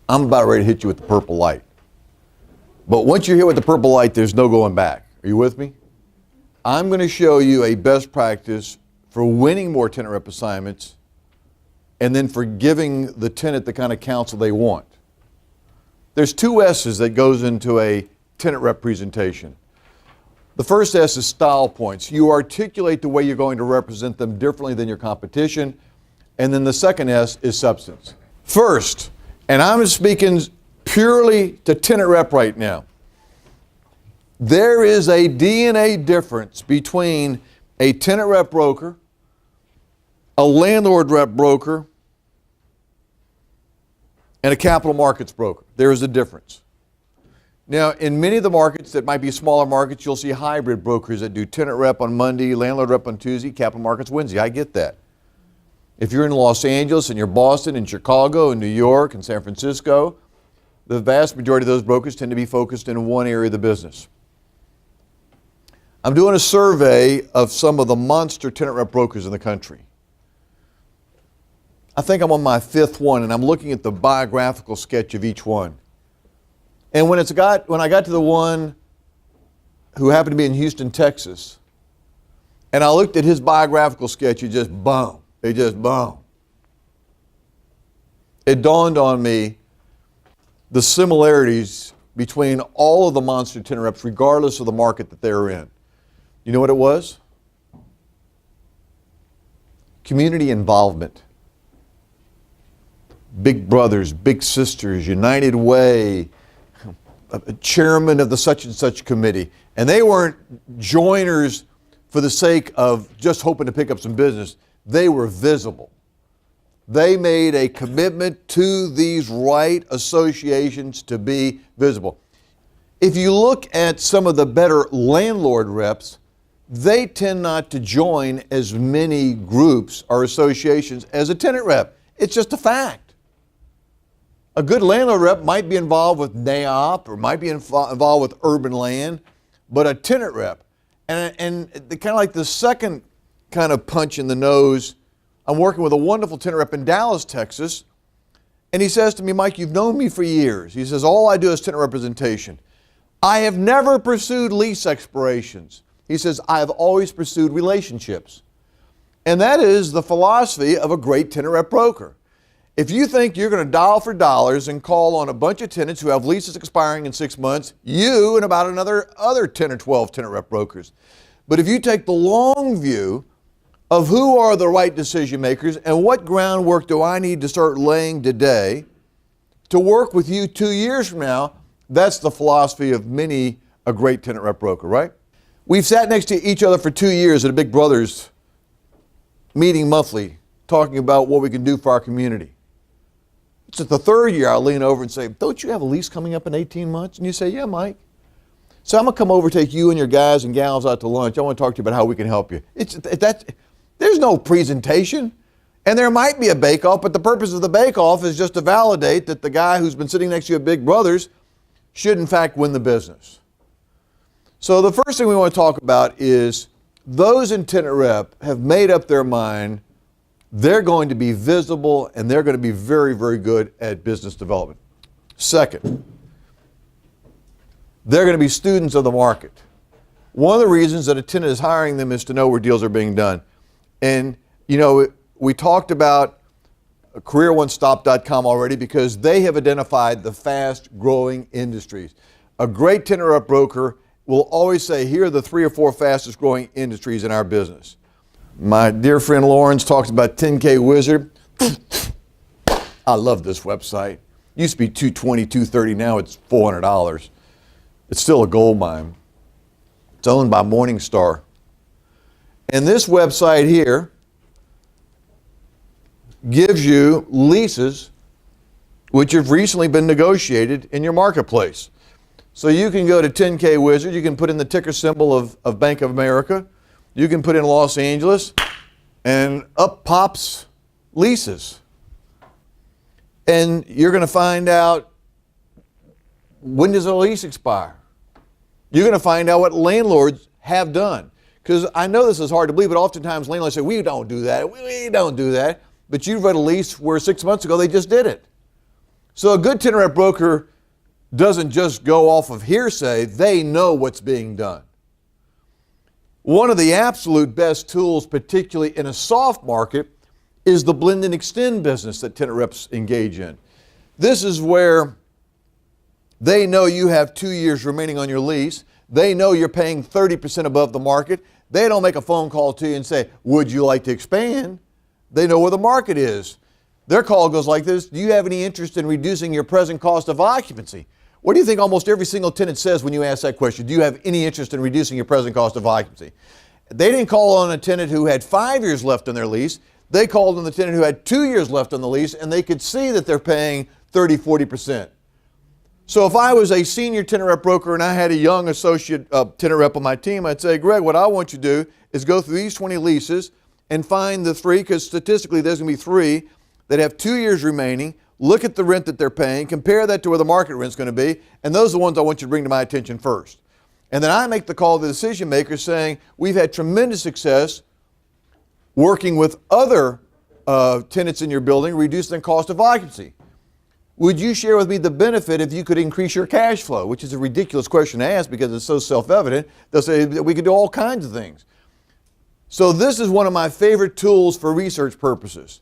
I'm about ready to hit you with the purple light. But once you're hit with the purple light, there's no going back. Are you with me? I'm going to show you a best practice for winning more tenant rep assignments and then for giving the tenant the kind of counsel they want. There's two S's that goes into a tenant rep presentation. The first S is style points. You articulate the way you're going to represent them differently than your competition. And then the second S is substance. First, and I'm speaking purely to tenant rep right now, there is a DNA difference between a tenant rep broker, a landlord rep broker, and a capital markets broker. There is a difference. Now, in many of the markets that might be smaller markets, you'll see hybrid brokers that do tenant rep on Monday, landlord rep on Tuesday, capital markets Wednesday. I get that. If you're in Los Angeles and you're Boston and Chicago and New York and San Francisco, the vast majority of those brokers tend to be focused in one area of the business. I'm doing a survey of some of the monster tenant rep brokers in the country. I think I'm on my fifth one, and I'm looking at the biographical sketch of each one. And when I got to the one who happened to be in Houston, Texas, and I looked at his biographical sketch, it just boom. It just boom. It dawned on me the similarities between all of the monster tenant reps, regardless of the market that they're in. You know what it was? Community involvement. Big brothers, big sisters, United Way, chairman of the such and such committee. And they weren't joiners for the sake of just hoping to pick up some business. They were visible. They made a commitment to these right associations to be visible. If you look at some of the better landlord reps, they tend not to join as many groups or associations as a tenant rep. It's just a fact. A good landlord rep might be involved with NAIOP or might be involved with urban land, but a tenant rep, and the kind of like the second kind of punch in the nose, I'm working with a wonderful tenant rep in Dallas, Texas, and he says to me, Mike, you've known me for years. He says, all I do is tenant representation. I have never pursued lease expirations. He says, I have always pursued relationships. And that is the philosophy of a great tenant rep broker. If you think you're going to dial for dollars and call on a bunch of tenants who have leases expiring in 6 months, you and about other 10 or 12 tenant rep brokers. But if you take the long view of who are the right decision makers and what groundwork do I need to start laying today to work with you 2 years from now, that's the philosophy of many a great tenant rep broker, right? We've sat next to each other for 2 years at a Big Brothers meeting monthly, talking about what we can do for our community. It's at the third year I'll lean over and say, don't you have a lease coming up in 18 months? And you say, yeah, Mike. So I'm going to come over, take you and your guys and gals out to lunch. I want to talk to you about how we can help you. There's no presentation. And there might be a bake-off, but the purpose of the bake-off is just to validate that the guy who's been sitting next to you at Big Brothers should in fact win the business. So the first thing we want to talk about is those in tenant rep have made up their mind they're going to be visible and they're going to be very, very good at business development. Second, they're going to be students of the market. One of the reasons that a tenant is hiring them is to know where deals are being done. And, you know, we talked about CareerOneStop.com already because they have identified the fast-growing industries. A great tenant rep broker will always say, here are the 3 or 4 fastest-growing industries in our business. My dear friend Lawrence talks about 10K Wizard. I love this website. Used to be $220, $230, now it's $400. It's still a gold mine. It's owned by Morningstar. And this website here gives you leases which have recently been negotiated in your marketplace. So you can go to 10K Wizard, you can put in the ticker symbol of Bank of America, you can put in Los Angeles, and up pops leases. And you're going to find out when does a lease expire. You're going to find out what landlords have done. Because I know this is hard to believe, but oftentimes landlords say, we don't do that, we don't do that. But you've read a lease where 6 months ago they just did it. So a good tenant rep broker doesn't just go off of hearsay, they know what's being done. One of the absolute best tools, particularly in a soft market, is the blend and extend business that tenant reps engage in. This is where they know you have 2 years remaining on your lease. They know you're paying 30% above the market. They don't make a phone call to you and say, would you like to expand? They know where the market is. Their call goes like this: do you have any interest in reducing your present cost of occupancy? What do you think almost every single tenant says when you ask that question? Do you have any interest in reducing your present cost of occupancy? They didn't call on a tenant who had 5 years left on their lease. They called on the tenant who had 2 years left on the lease, and they could see that they're paying 30, 40%. So if I was a senior tenant rep broker and I had a young associate tenant rep on my team, I'd say, Greg, what I want you to do is go through these 20 leases and find the 3, because statistically there's going to be 3 that have 2 years remaining. Look at the rent that they're paying, compare that to where the market rent's going to be, and those are the ones I want you to bring to my attention first. And then I make the call to the decision maker saying, we've had tremendous success working with other tenants in your building, reducing the cost of occupancy. Would you share with me the benefit if you could increase your cash flow? Which is a ridiculous question to ask because it's so self-evident. They'll say that we could do all kinds of things. So this is one of my favorite tools for research purposes.